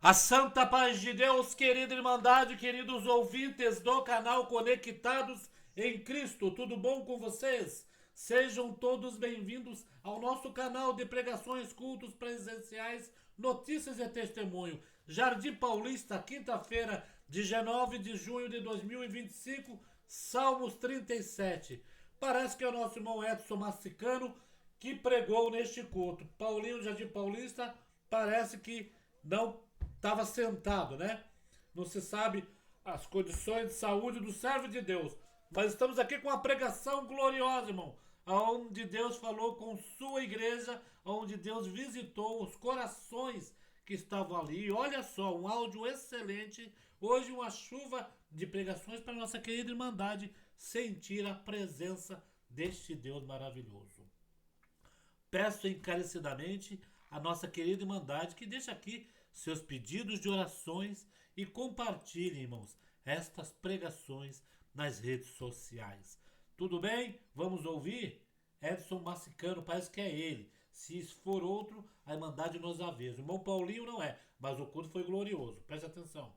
A santa paz de Deus, querida Irmandade, queridos ouvintes do canal Conectados em Cristo, tudo bom com vocês? Sejam todos bem-vindos ao nosso canal de pregações, cultos presenciais, notícias e testemunho. Jardim Paulista, quinta-feira, 19 de junho de 2025, Salmos 37. Parece que é o nosso irmão Edson Massicano que pregou neste culto. Paulinho, Jardim Paulista, parece que não estava sentado, né? Não se sabe as condições de saúde do servo de Deus. Mas estamos aqui com uma pregação gloriosa, irmão. Onde Deus falou com sua igreja, onde Deus visitou os corações que estavam ali. Olha só, um áudio excelente. Hoje uma chuva de pregações para nossa querida Irmandade sentir a presença deste Deus maravilhoso. Peço encarecidamente a nossa querida Irmandade que deixe aqui seus pedidos de orações e compartilhe, irmãos, estas pregações nas redes sociais. Tudo bem? Vamos ouvir? Edson Massicano, parece que é ele. Se for outro, a Irmandade nos avisa. O irmão Paulinho não é, mas o culto foi glorioso. Preste atenção.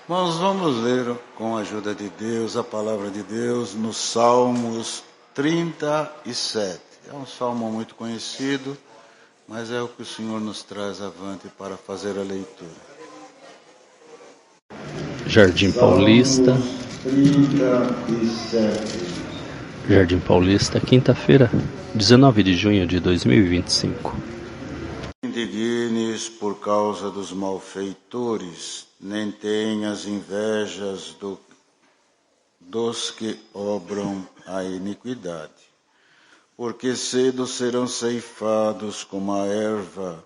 Irmãos, vamos ler com a ajuda de Deus a palavra de Deus no Salmos 37. É um salmo muito conhecido, mas é o que o Senhor nos traz avante para fazer a leitura. Jardim Paulista, 37. Jardim Paulista, quinta-feira, 19 de junho de 2025. Indignes por causa dos malfeitores, nem tenhas invejas dos que obram a iniquidade, porque cedo serão ceifados como a erva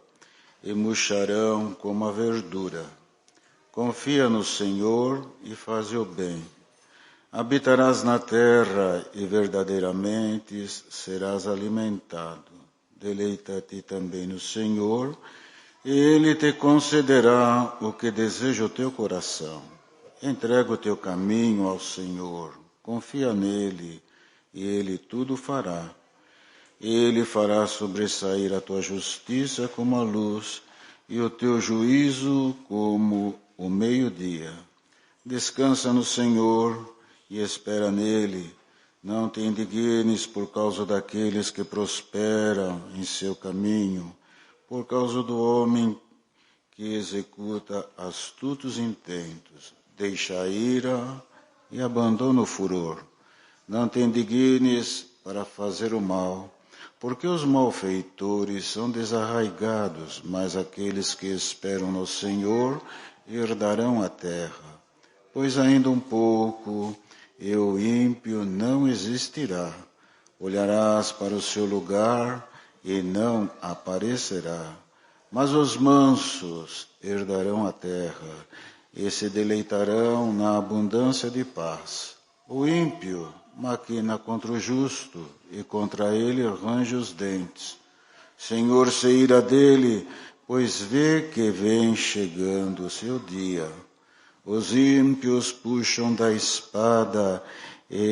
e murcharão como a verdura. Confia no Senhor e faze o bem. Habitarás na terra e verdadeiramente serás alimentado. Deleita-te também no Senhor, e Ele te concederá o que deseja o teu coração. Entrega o teu caminho ao Senhor, confia nele, e Ele tudo fará. Ele fará sobressair a tua justiça como a luz, e o teu juízo como o meio-dia. Descansa no Senhor e espera nele. Não te indignes por causa daqueles que prosperam em seu caminho, por causa do homem que executa astutos intentos. Deixa a ira e abandona o furor. Não te indignes para fazer o mal, porque os malfeitores são desarraigados, mas aqueles que esperam no Senhor herdarão a terra. Pois ainda um pouco, e o ímpio não existirá. Olharás para o seu lugar e não aparecerá. Mas os mansos herdarão a terra e se deleitarão na abundância de paz. O ímpio maquina contra o justo e contra ele range os dentes. Senhor se ira dele, pois vê que vem chegando o seu dia. Os ímpios puxam da espada e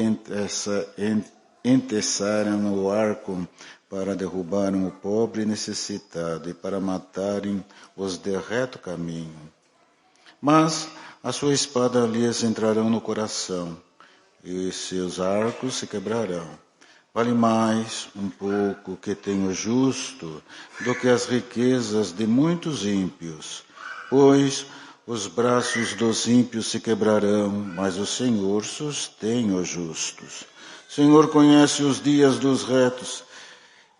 entessaram o arco para derrubarem o pobre necessitado e para matarem os de reto caminho. Mas a sua espada lhes entrarão no coração e seus arcos se quebrarão. Vale mais um pouco que tenha o justo do que as riquezas de muitos ímpios, pois os braços dos ímpios se quebrarão, mas o Senhor sustém os justos. O Senhor conhece os dias dos retos,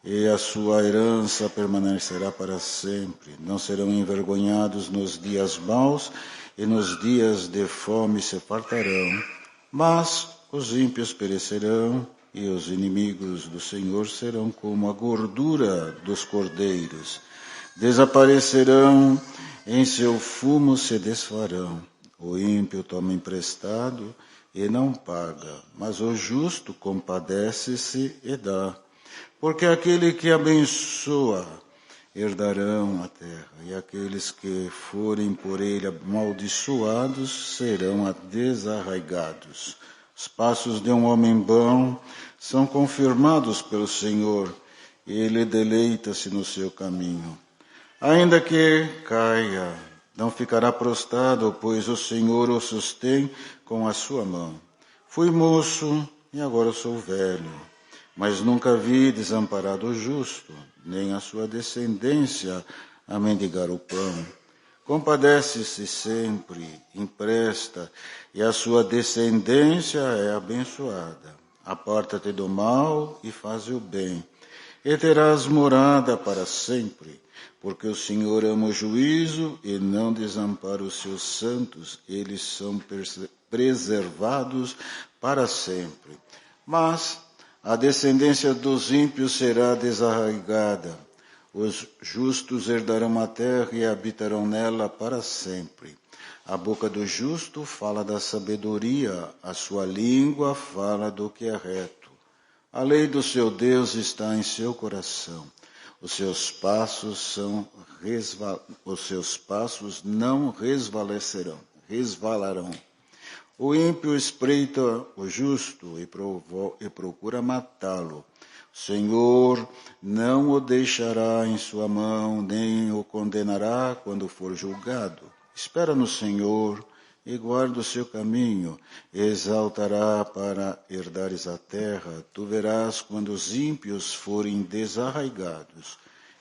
e a sua herança permanecerá para sempre. Não serão envergonhados nos dias maus, e nos dias de fome se fartarão. Mas os ímpios perecerão, e os inimigos do Senhor serão como a gordura dos cordeiros. Desaparecerão, em seu fumo se desfarão. O ímpio toma emprestado e não paga, mas o justo compadece-se e dá. Porque aquele que abençoa herdarão a terra, e aqueles que forem por ele amaldiçoados serão desarraigados. Os passos de um homem bom são confirmados pelo Senhor, e ele deleita-se no seu caminho. Ainda que caia, não ficará prostrado, pois o Senhor o sustém com a sua mão. Fui moço e agora sou velho, mas nunca vi desamparado o justo, nem a sua descendência a mendigar o pão. Compadece-se sempre, empresta, e a sua descendência é abençoada. Aparta-te do mal e faze o bem, e terás morada para sempre. Porque o Senhor ama o juízo e não desampara os seus santos, eles são preservados para sempre. Mas a descendência dos ímpios será desarraigada. Os justos herdarão a terra e habitarão nela para sempre. A boca do justo fala da sabedoria, a sua língua fala do que é reto. A lei do seu Deus está em seu coração. Os seus passos não resvalarão. O ímpio espreita o justo e procura matá-lo. O Senhor não o deixará em sua mão, nem o condenará quando for julgado. Espera no Senhor e guarda o seu caminho, e exaltará para herdares a terra. Tu verás quando os ímpios forem desarraigados.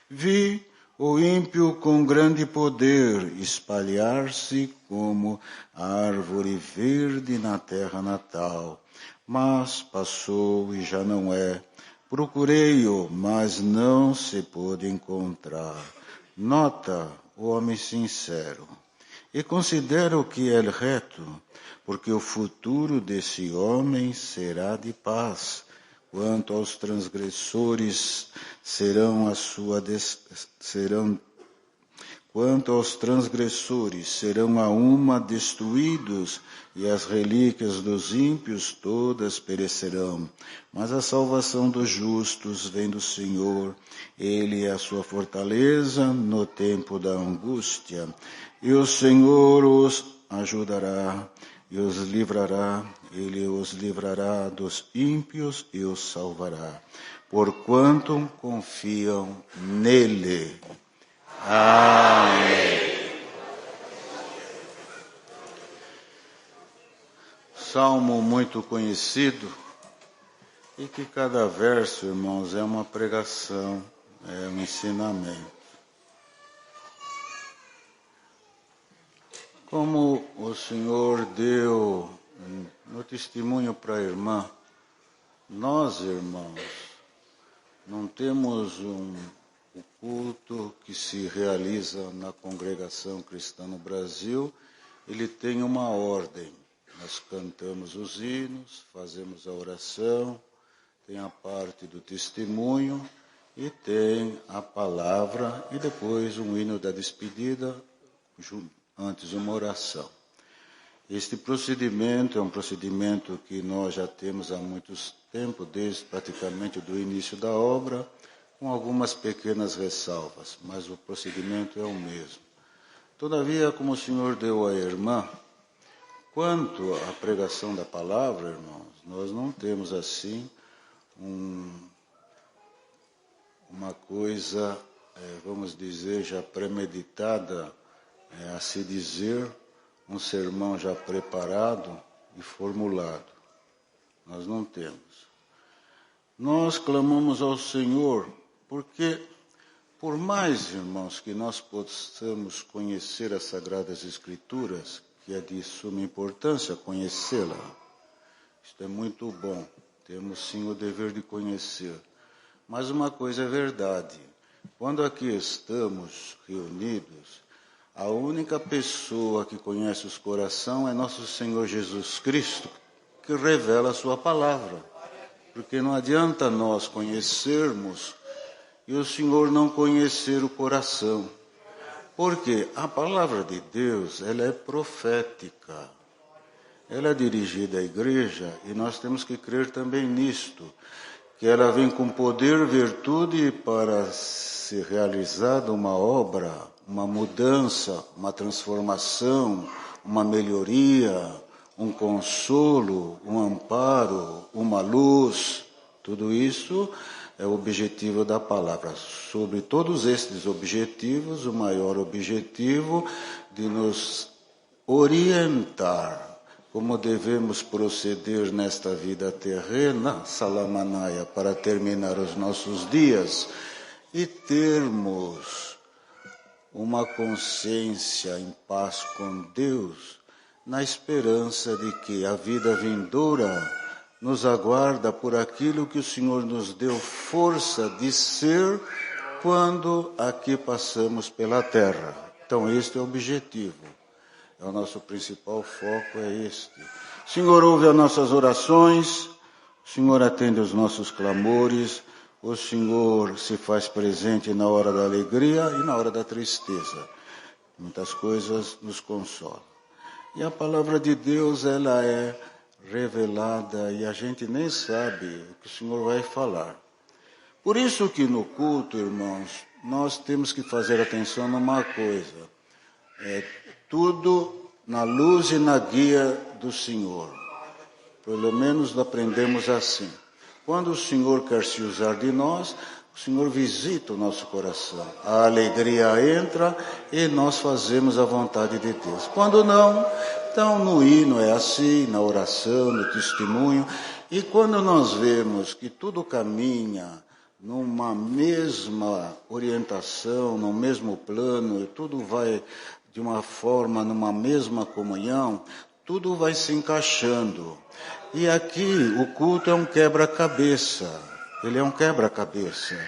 Vi o ímpio com grande poder espalhar-se como árvore verde na terra natal. mas passou e já não é. Procurei-o, mas não se pôde encontrar. Nota o homem sincero. E considero que é reto, porque o futuro desse homem será de paz. Quanto aos transgressores, serão a uma destruídos, e as relíquias dos ímpios todas perecerão. Mas a salvação dos justos vem do Senhor. Ele é a sua fortaleza no tempo da angústia. E o Senhor os ajudará e os livrará. Ele os livrará dos ímpios e os salvará, porquanto confiam nele. Amém. Salmo muito conhecido, e que cada verso, irmãos, é uma pregação, é um ensinamento. Como o Senhor deu no testemunho para a irmã, nós, irmãos, não temos o culto que se realiza na congregação cristã no Brasil, ele tem uma ordem. Nós cantamos os hinos, fazemos a oração, tem a parte do testemunho e tem a palavra e depois um hino da despedida, antes uma oração. Este procedimento é um procedimento que nós já temos há muito tempo, desde praticamente do início da obra, com algumas pequenas ressalvas, mas o procedimento é o mesmo. Todavia, como o Senhor deu à irmã, quanto à pregação da palavra, irmãos, nós não temos assim uma coisa, vamos dizer, já premeditada, a se dizer, um sermão já preparado e formulado. Nós não temos. Nós clamamos ao Senhor, porque por mais, irmãos, que nós possamos conhecer as Sagradas Escrituras, que é de suma importância conhecê-la, isto é muito bom, temos sim o dever de conhecer. Mas uma coisa é verdade, quando aqui estamos reunidos, a única pessoa que conhece os corações é nosso Senhor Jesus Cristo, que revela a sua palavra. Porque não adianta nós conhecermos e o Senhor não conhecer o coração. Porque a palavra de Deus, ela é profética. Ela é dirigida à igreja e nós temos que crer também nisto, que ela vem com poder, virtude para ser realizada uma obra, uma mudança, uma transformação, uma melhoria, um consolo, um amparo, uma luz. Tudo isso é o objetivo da palavra. Sobre todos estes objetivos, o maior objetivo de nos orientar como devemos proceder nesta vida terrena, Salamanaya, para terminar os nossos dias e termos uma consciência em paz com Deus, na esperança de que a vida vindoura nos aguarda por aquilo que o Senhor nos deu força de ser quando aqui passamos pela terra. Então, este é o objetivo. É o nosso principal foco, é este. O Senhor ouve as nossas orações, o Senhor atende os nossos clamores, o Senhor se faz presente na hora da alegria e na hora da tristeza. Muitas coisas nos consolam. E a palavra de Deus, ela é revelada e a gente nem sabe o que o Senhor vai falar. Por isso que no culto, irmãos, nós temos que fazer atenção numa coisa. Tudo na luz e na guia do Senhor. Pelo menos aprendemos assim. Quando o Senhor quer se usar de nós, o Senhor visita o nosso coração. A alegria entra e nós fazemos a vontade de Deus. Quando não, então no hino é assim, na oração, no testemunho. E quando nós vemos que tudo caminha numa mesma orientação, no mesmo plano, e tudo vai de uma forma, numa mesma comunhão, tudo vai se encaixando. E aqui o culto é um quebra-cabeça. Ele é um quebra-cabeça.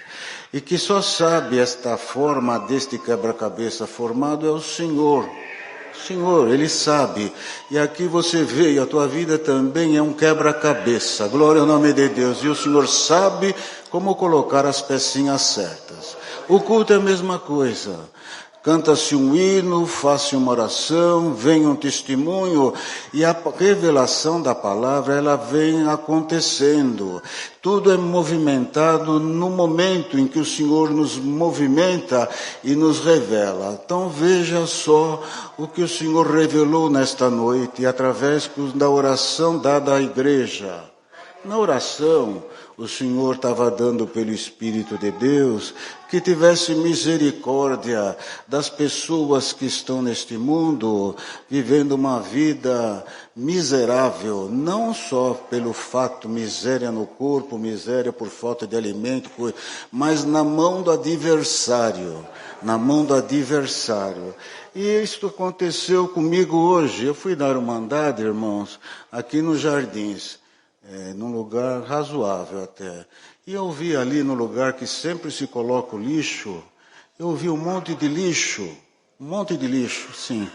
E que só sabe esta forma deste quebra-cabeça formado é o Senhor. Senhor, Ele sabe. E aqui você vê, e a tua vida também é um quebra-cabeça. Glória ao nome de Deus. E o Senhor sabe como colocar as pecinhas certas. O culto é a mesma coisa. Canta-se um hino, faça uma oração, vem um testemunho, e a revelação da palavra, ela vem acontecendo. Tudo é movimentado no momento em que o Senhor nos movimenta e nos revela. Então veja só o que o Senhor revelou nesta noite, através da oração dada à igreja. Na oração, o Senhor estava dando pelo Espírito de Deus que tivesse misericórdia das pessoas que estão neste mundo vivendo uma vida miserável, não só pelo fato miséria no corpo, miséria por falta de alimento, mas na mão do adversário, E isto aconteceu comigo hoje. Eu fui dar uma andada, irmãos, aqui nos Jardins. Num lugar razoável até. E eu vi ali no lugar que sempre se coloca o lixo, eu vi um monte de lixo, sim.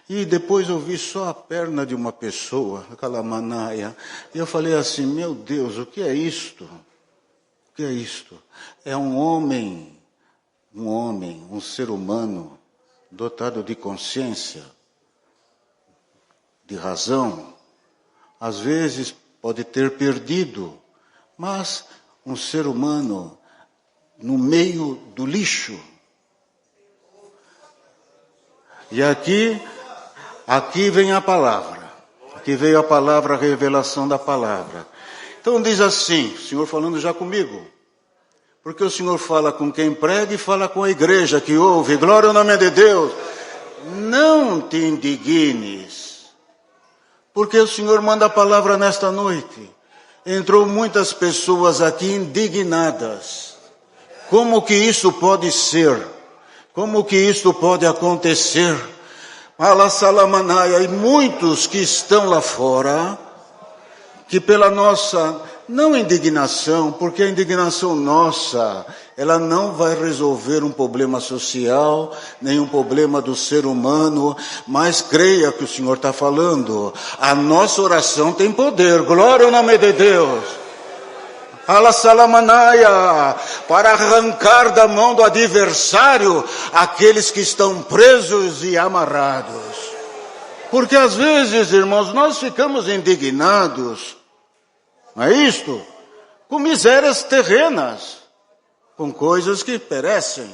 E depois eu vi só a perna de uma pessoa, aquela manaia. E eu falei assim, meu Deus, o que é isto? O que é isto? É um homem, um ser humano, dotado de consciência, de razão. Às vezes pode ter perdido, mas um ser humano no meio do lixo. E aqui vem a palavra. Aqui veio a palavra, a revelação da palavra. Então diz assim, o Senhor falando já comigo. Porque o Senhor fala com quem prega e fala com a igreja que ouve. Glória ao nome de Deus. Não te indignes. Porque o Senhor manda a palavra nesta noite. Entrou muitas pessoas aqui indignadas. Como que isso pode ser? Como que isso pode acontecer? Alassalamanaya, e muitos que estão lá fora, que pela nossa, não indignação, porque a indignação nossa, ela não vai resolver um problema social, nem um problema do ser humano, mas creia que o Senhor está falando. A nossa oração tem poder, glória ao nome de Deus. Alassalamanaya, para arrancar da mão do adversário aqueles que estão presos e amarrados. Porque às vezes, irmãos, nós ficamos indignados, não é isto? Com misérias terrenas, com coisas que perecem,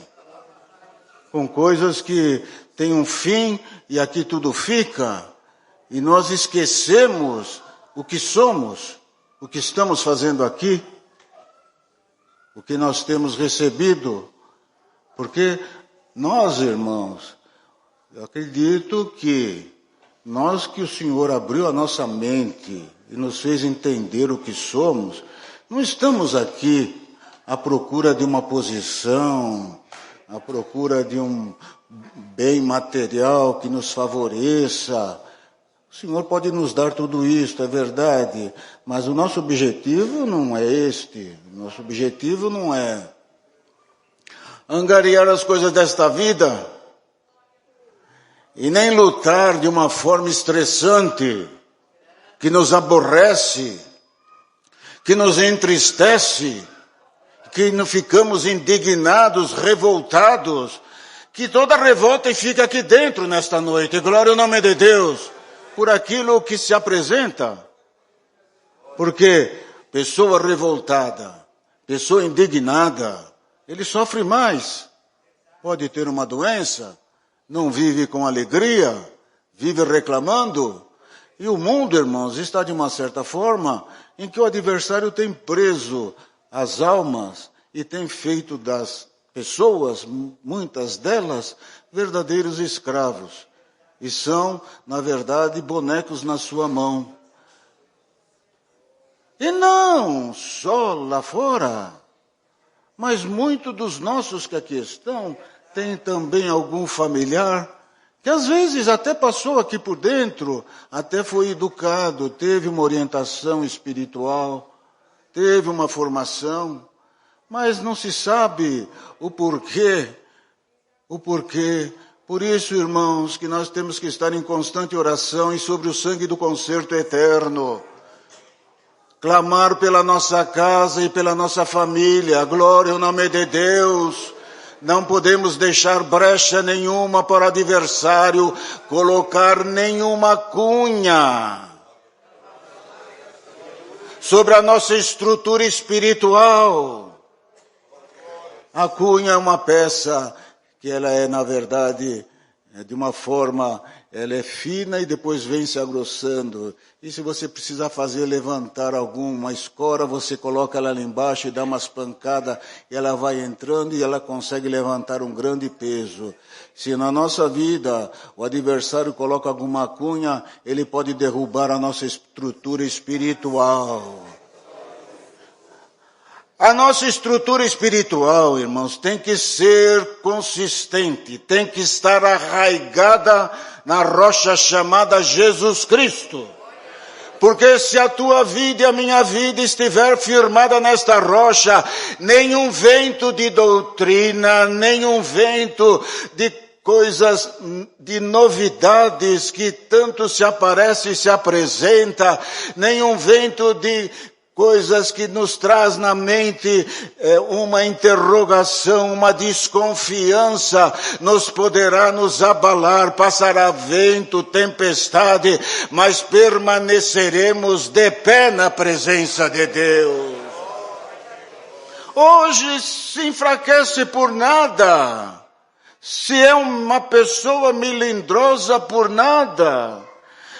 com coisas que têm um fim e aqui tudo fica, e nós esquecemos o que somos, o que estamos fazendo aqui, o que nós temos recebido, porque nós, irmãos, eu acredito que nós que o Senhor abriu a nossa mente e nos fez entender o que somos, não estamos aqui à procura de uma posição, à procura de um bem material que nos favoreça. O Senhor pode nos dar tudo isso, é verdade, mas o nosso objetivo não é este. O nosso objetivo não é angariar as coisas desta vida e nem lutar de uma forma estressante, que nos aborrece, que nos entristece, que não ficamos indignados, revoltados, que toda revolta fica aqui dentro nesta noite. Glória ao nome de Deus, por aquilo que se apresenta. Porque pessoa revoltada, pessoa indignada, ele sofre mais. Pode ter uma doença, não vive com alegria, vive reclamando. E o mundo, irmãos, está de uma certa forma em que o adversário tem preso as almas e tem feito das pessoas, muitas delas, verdadeiros escravos. E são, na verdade, bonecos na sua mão. E não só lá fora, mas muitos dos nossos que aqui estão, têm também algum familiar que às vezes até passou aqui por dentro, até foi educado, teve uma orientação espiritual, teve uma formação, mas não se sabe o porquê. Por isso, irmãos, que nós temos que estar em constante oração e sobre o sangue do concerto eterno. Clamar pela nossa casa e pela nossa família, glória ao nome de Deus. Não podemos deixar brecha nenhuma para o adversário colocar nenhuma cunha sobre a nossa estrutura espiritual. A cunha é uma peça que ela é, na verdade, de uma forma, ela é fina e depois vem se agrossando. E se você precisar fazer levantar alguma escora, você coloca ela lá embaixo e dá umas pancadas, e ela vai entrando e ela consegue levantar um grande peso. Se na nossa vida o adversário coloca alguma cunha, ele pode derrubar a nossa estrutura espiritual. A nossa estrutura espiritual, irmãos, tem que ser consistente, tem que estar arraigada na rocha chamada Jesus Cristo. Porque se a tua vida e a minha vida estiver firmada nesta rocha, nenhum vento de doutrina, nenhum vento de coisas, de novidades que tanto se aparece e se apresenta, nenhum vento de coisas que nos traz na mente uma interrogação, uma desconfiança, nos poderá nos abalar, passará vento, tempestade, mas permaneceremos de pé na presença de Deus. Hoje se enfraquece por nada, se é uma pessoa melindrosa por nada.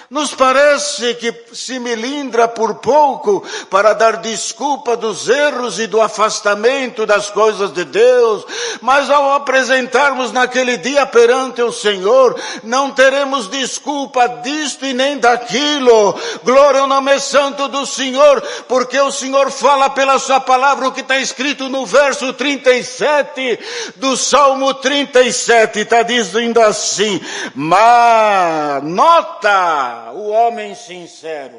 Nos parece que se melindra por pouco para dar desculpa dos erros e do afastamento das coisas de Deus, mas ao apresentarmos naquele dia perante o Senhor, não teremos desculpa disto e nem daquilo. Glória ao nome santo do Senhor, porque o Senhor fala pela sua palavra o que está escrito no verso 37 do Salmo 37, está dizendo assim: mas nota o homem sincero,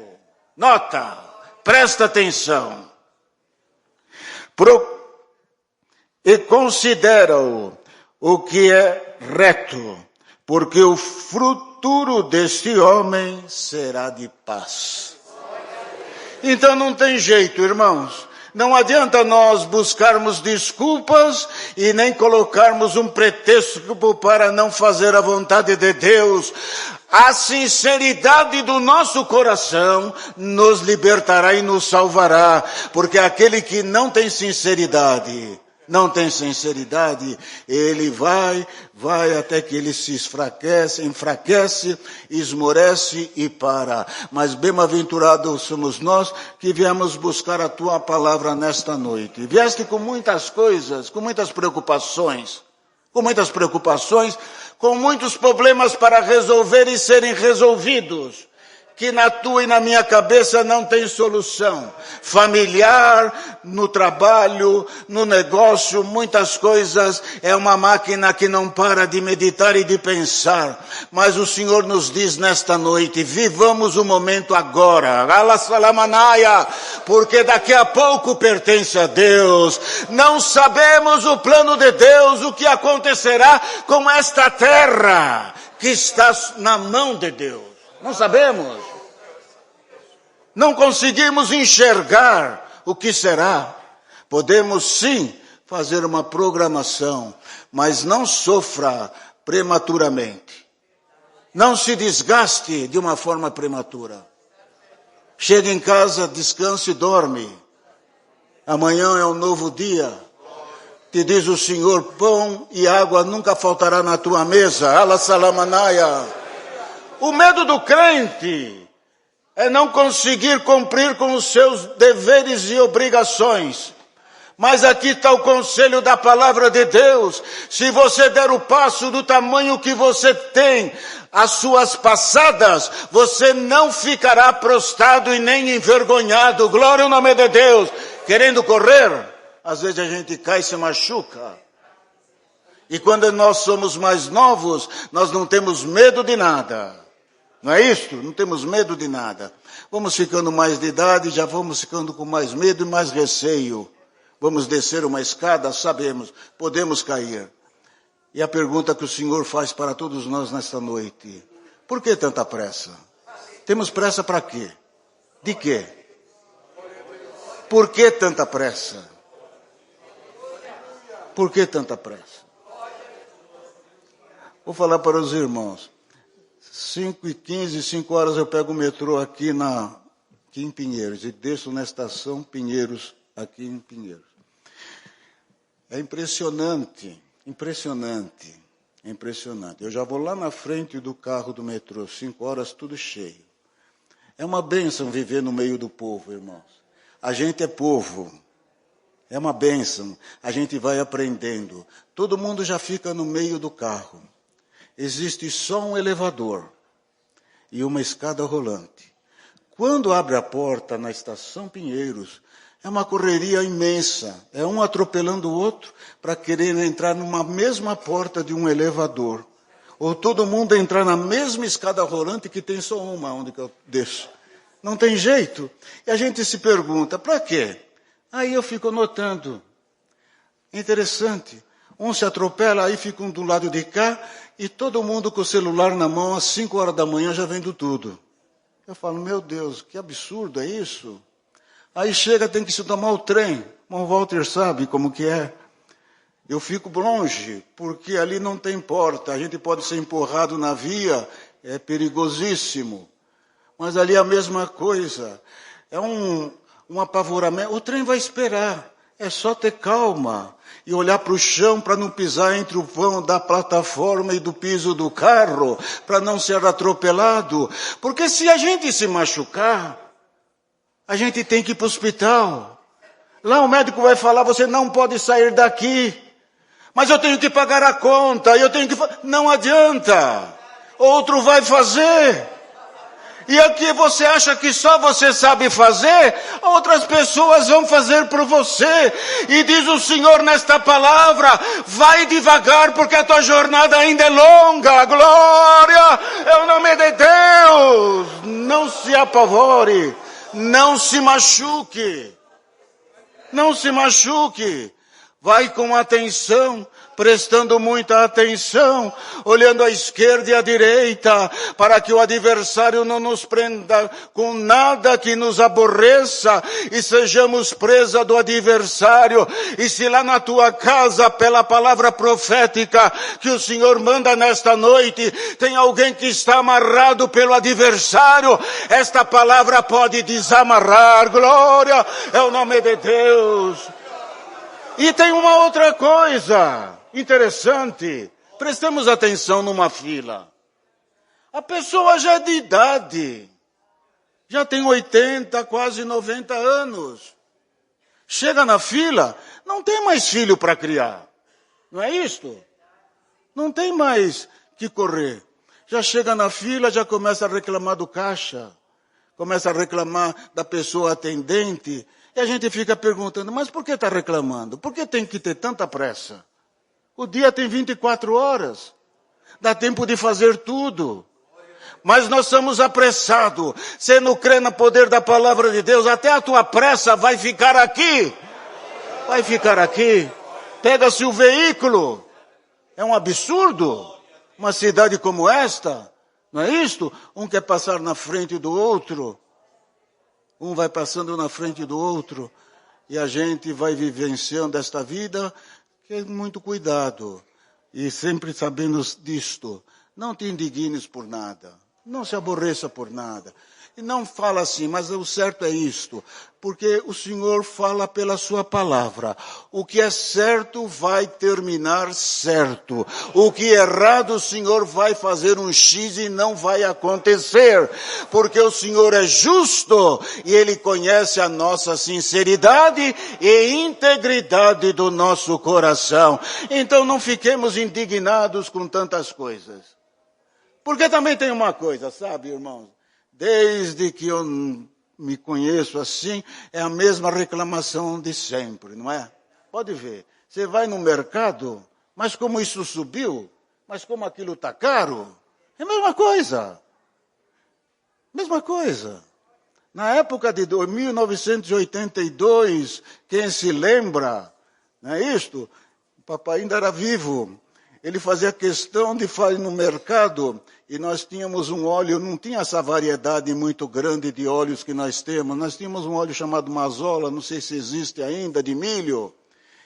nota, presta atenção, e considera-o o que é reto, porque o futuro deste homem será de paz. Então não tem jeito, irmãos. Não adianta nós buscarmos desculpas e nem colocarmos um pretexto para não fazer a vontade de Deus. A sinceridade do nosso coração nos libertará e nos salvará, porque aquele que não tem sinceridade, ele vai até que ele se enfraquece, esmorece e para. Mas bem-aventurados somos nós que viemos buscar a tua palavra nesta noite. Vieste com muitas coisas, com muitas preocupações, com muitos problemas para resolver e serem resolvidos, que na tua e na minha cabeça não tem solução. Familiar, no trabalho, no negócio, muitas coisas. É uma máquina que não para de meditar e de pensar. Mas o Senhor nos diz nesta noite: vivamos o momento agora. Porque daqui a pouco pertence a Deus. Não sabemos o plano de Deus, o que acontecerá com esta terra que está na mão de Deus. Não sabemos. Não conseguimos enxergar o que será. Podemos sim fazer uma programação, mas não sofra prematuramente. Não se desgaste de uma forma prematura. Chega em casa, descanse e dorme. Amanhã é um novo dia. Te diz o Senhor: pão e água nunca faltará na tua mesa. Ala salamanaia. O medo do crente é não conseguir cumprir com os seus deveres e obrigações. Mas aqui está o conselho da palavra de Deus. Se você der o passo do tamanho que você tem, as suas passadas, você não ficará prostrado e nem envergonhado. Glória ao nome de Deus. Querendo correr, às vezes a gente cai e se machuca. E quando nós somos mais novos, nós não temos medo de nada. Não é isso? Não temos medo de nada. Vamos ficando mais de idade, já vamos ficando com mais medo e mais receio. Vamos descer uma escada, sabemos, podemos cair. E a pergunta que o Senhor faz para todos nós nesta noite: por que tanta pressa? Temos pressa para quê? De quê? Por que tanta pressa? Por que tanta pressa? Vou falar para os irmãos. 5h15, 5 horas eu pego o metrô aqui em Pinheiros e desço na estação Pinheiros, aqui em Pinheiros. É impressionante. Eu já vou lá na frente do carro do metrô, 5 horas, tudo cheio. É uma bênção viver no meio do povo, irmãos. A gente é povo. É uma bênção. A gente vai aprendendo. Todo mundo já fica no meio do carro. Existe só um elevador e uma escada rolante. Quando abre a porta na estação Pinheiros, é uma correria imensa. É um atropelando o outro para querer entrar numa mesma porta de um elevador. Ou todo mundo entrar na mesma escada rolante que tem só uma onde que eu desço. Não tem jeito. E a gente se pergunta, para quê? Aí eu fico notando. Interessante. Um se atropela, aí fica um do lado de cá, e todo mundo com o celular na mão, às 5 horas da manhã, já vendo tudo. Eu falo, meu Deus, que absurdo é isso? Aí chega, tem que se tomar o trem. O Walter sabe como que é. Eu fico longe, porque ali não tem porta. A gente pode ser empurrado na via, é perigosíssimo. Mas ali é a mesma coisa. É um apavoramento. O trem vai esperar. É só ter calma e olhar para o chão para não pisar entre o vão da plataforma e do piso do carro, para não ser atropelado. Porque se a gente se machucar, a gente tem que ir para o hospital. Lá o médico vai falar, você não pode sair daqui. Mas eu tenho que pagar a conta, não adianta. Outro vai fazer. E aqui você acha que só você sabe fazer, outras pessoas vão fazer por você. E diz o Senhor nesta palavra, vai devagar porque a tua jornada ainda é longa. Glória é o nome de Deus. Não se apavore, não se machuque. Não se machuque. Vai com atenção, prestando muita atenção, olhando à esquerda e à direita, para que o adversário não nos prenda com nada que nos aborreça e sejamos presa do adversário. E se lá na tua casa, pela palavra profética que o Senhor manda nesta noite, tem alguém que está amarrado pelo adversário, esta palavra pode desamarrar. Glória é o nome de Deus. E tem uma outra coisa interessante. Prestemos atenção numa fila. A pessoa já é de idade. Já tem 80, quase 90 anos. Chega na fila, não tem mais filho para criar. Não é isto? Não tem mais que correr. Já chega na fila, já começa a reclamar do caixa. Começa a reclamar da pessoa atendente. E a gente fica perguntando, mas por que está reclamando? Por que tem que ter tanta pressa? O dia tem 24 horas. Dá tempo de fazer tudo. Mas nós somos apressados. Você não crê no poder da palavra de Deus, até a tua pressa vai ficar aqui. Vai ficar aqui. Pega-se o veículo. É um absurdo. Uma cidade como esta. Não é isto? Um quer passar na frente do outro. Um vai passando na frente do outro e a gente vai vivenciando esta vida que é muito cuidado. E sempre sabendo disto, não te indignes por nada, não se aborreça por nada. E não fala assim, mas o certo é isto, porque o Senhor fala pela sua palavra. O que é certo vai terminar certo. O que é errado, o Senhor vai fazer um X e não vai acontecer. Porque o Senhor é justo e Ele conhece a nossa sinceridade e integridade do nosso coração. Então não fiquemos indignados com tantas coisas. Porque também tem uma coisa, sabe, irmãos? Desde que eu me conheço assim, é a mesma reclamação de sempre, não é? Pode ver. Você vai no mercado, Mas como isso subiu, mas como aquilo está caro, é a mesma coisa. Mesma coisa. Na época de 1982, quem se lembra, não é isto? O papai ainda era vivo. Ele fazia questão de fazer no mercado, e nós tínhamos um óleo, não tinha essa variedade muito grande de óleos que nós temos. Nós tínhamos um óleo chamado Mazola, não sei se existe ainda, de milho.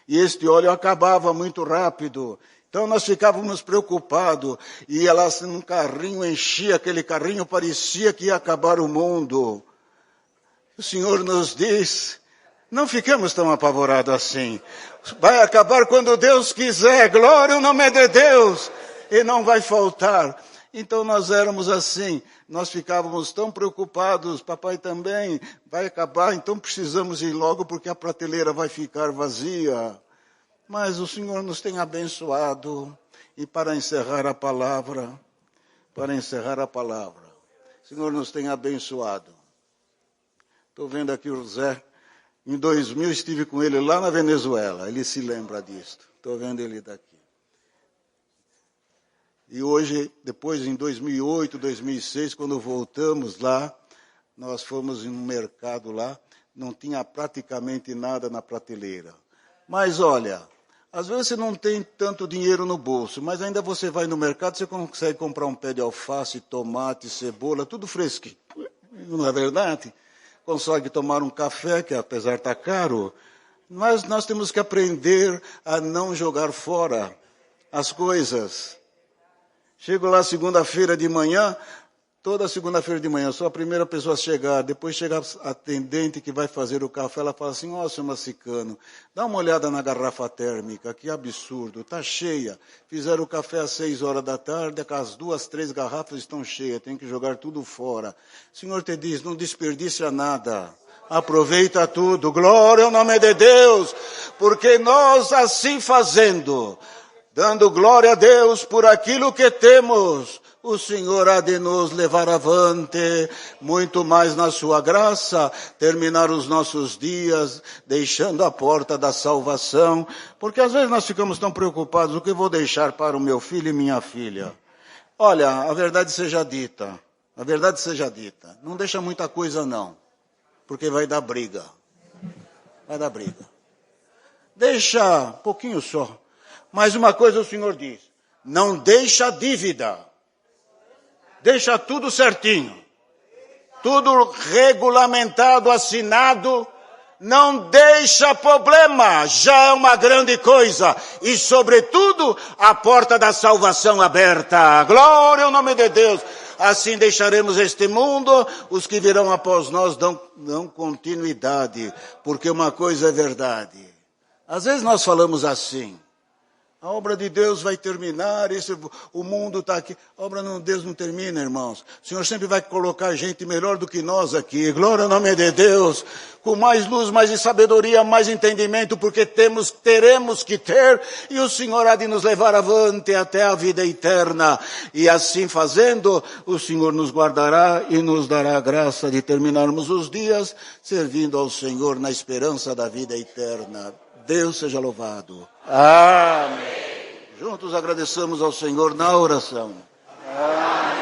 E este óleo acabava muito rápido. Então nós ficávamos preocupados. Ia lá num carrinho, enchia aquele carrinho, parecia que ia acabar o mundo. O Senhor nos diz, não ficamos tão apavorados assim. Vai acabar quando Deus quiser, glória ao nome de Deus, e não vai faltar. Então nós éramos assim, nós ficávamos tão preocupados, papai também, vai acabar, então precisamos ir logo porque a prateleira vai ficar vazia. Mas o Senhor nos tem abençoado, e para encerrar a palavra, o Senhor nos tem abençoado. Estou vendo aqui o Zé. Em 2000 estive com ele lá na Venezuela. Ele se lembra disso. Estou vendo ele daqui. E hoje, depois em 2008, 2006, quando voltamos lá, nós fomos em um mercado lá, não tinha praticamente nada na prateleira. Mas olha, às vezes você não tem tanto dinheiro no bolso, mas ainda você vai no mercado, você consegue comprar um pé de alface, tomate, cebola, tudo fresquinho. Não é verdade? Consegue tomar um café, que apesar de estar caro, mas nós temos que aprender a não jogar fora as coisas. Chego lá segunda-feira de manhã, toda segunda-feira de manhã, sou a primeira pessoa a chegar, depois chega a atendente que vai fazer o café, ela fala assim, ó, seu Macicano, dá uma olhada na garrafa térmica, que absurdo, está cheia. Fizeram o café às 6 horas da tarde, as 2, 3 garrafas estão cheias, tem que jogar tudo fora. O Senhor te diz, não desperdiça nada, aproveita tudo, glória ao nome de Deus, porque nós assim fazendo, dando glória a Deus por aquilo que temos, o Senhor há de nos levar avante, muito mais na sua graça, terminar os nossos dias, deixando a porta da salvação, porque às vezes nós ficamos tão preocupados, o que eu vou deixar para o meu filho e minha filha? Olha, a verdade seja dita, não deixa muita coisa não, porque vai dar briga, deixa um pouquinho só, mas uma coisa o Senhor diz, não deixa dívida, deixa tudo certinho, tudo regulamentado, assinado, não deixa problema, já é uma grande coisa, e sobretudo a porta da salvação aberta, glória ao nome de Deus, assim deixaremos este mundo, os que virão após nós dão continuidade, porque uma coisa é verdade, às vezes nós falamos assim, a obra de Deus vai terminar, o mundo está aqui. A obra de Deus não termina, irmãos. O Senhor sempre vai colocar gente melhor do que nós aqui. Glória ao nome de Deus. Com mais luz, mais sabedoria, mais entendimento, porque teremos que ter. E o Senhor há de nos levar avante até a vida eterna. E assim fazendo, o Senhor nos guardará e nos dará a graça de terminarmos os dias servindo ao Senhor na esperança da vida eterna. Deus seja louvado. Amém. Juntos agradeçamos ao Senhor na oração. Amém.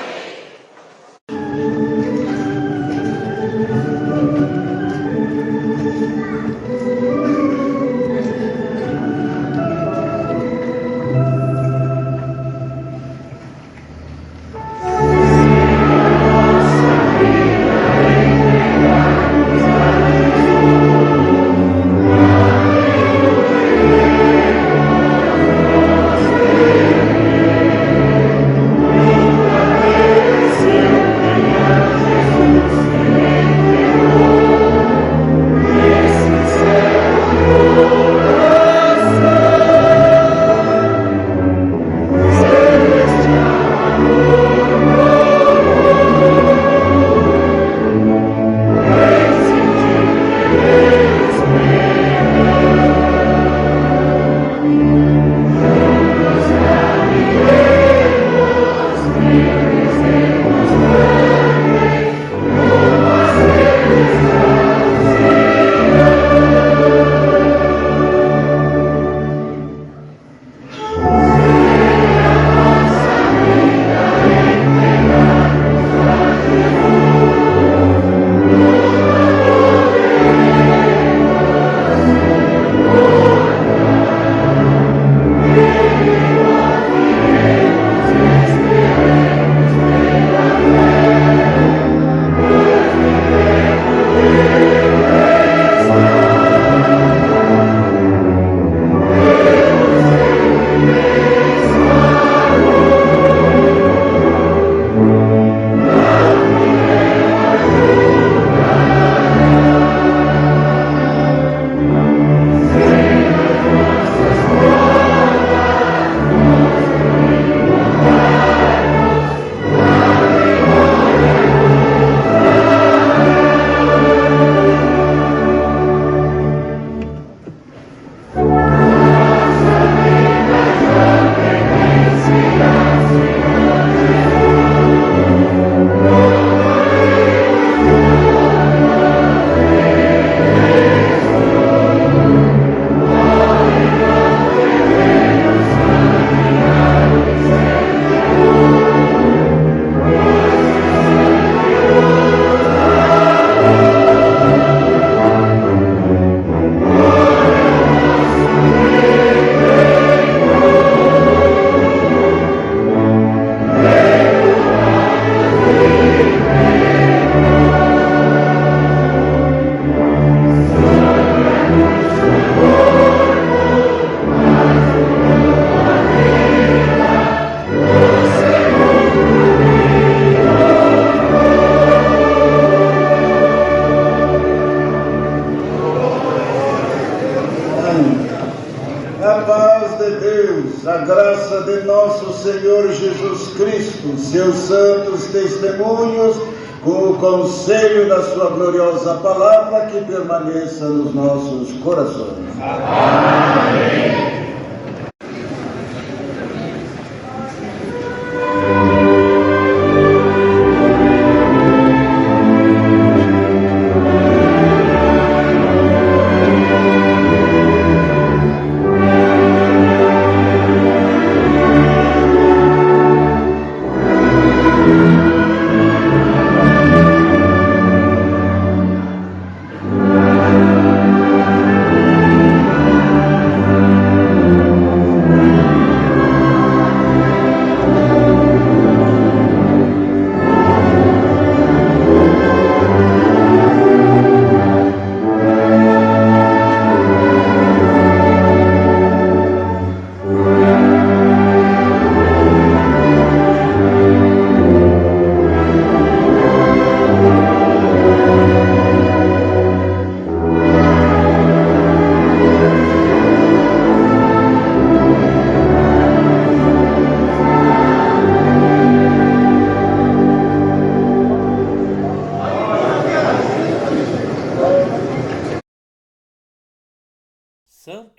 A paz de Deus, a graça de nosso Senhor Jesus Cristo, seus santos testemunhos, com o conselho da sua gloriosa palavra, que permaneça nos nossos corações. Amém.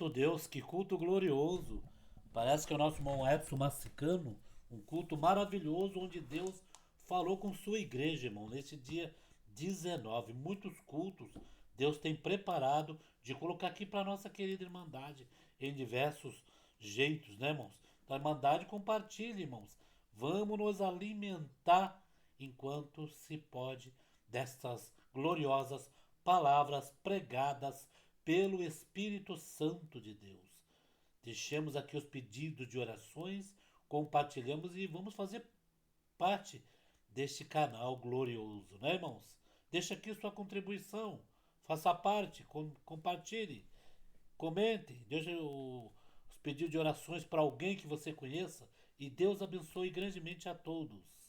Santo Deus, que culto glorioso! Parece que é o nosso irmão Edson Massicano, um culto maravilhoso onde Deus falou com sua igreja, irmão, nesse dia 19. Muitos cultos Deus tem preparado de colocar aqui para nossa querida Irmandade em diversos jeitos, né, irmãos? Então, a Irmandade compartilha, irmãos. Vamos nos alimentar enquanto se pode destas gloriosas palavras pregadas pelo Espírito Santo de Deus. Deixemos aqui os pedidos de orações, compartilhamos e vamos fazer parte deste canal glorioso, né, irmãos? Deixa aqui sua contribuição, faça parte, compartilhe, comente, deixe os pedidos de orações para alguém que você conheça e Deus abençoe grandemente a todos.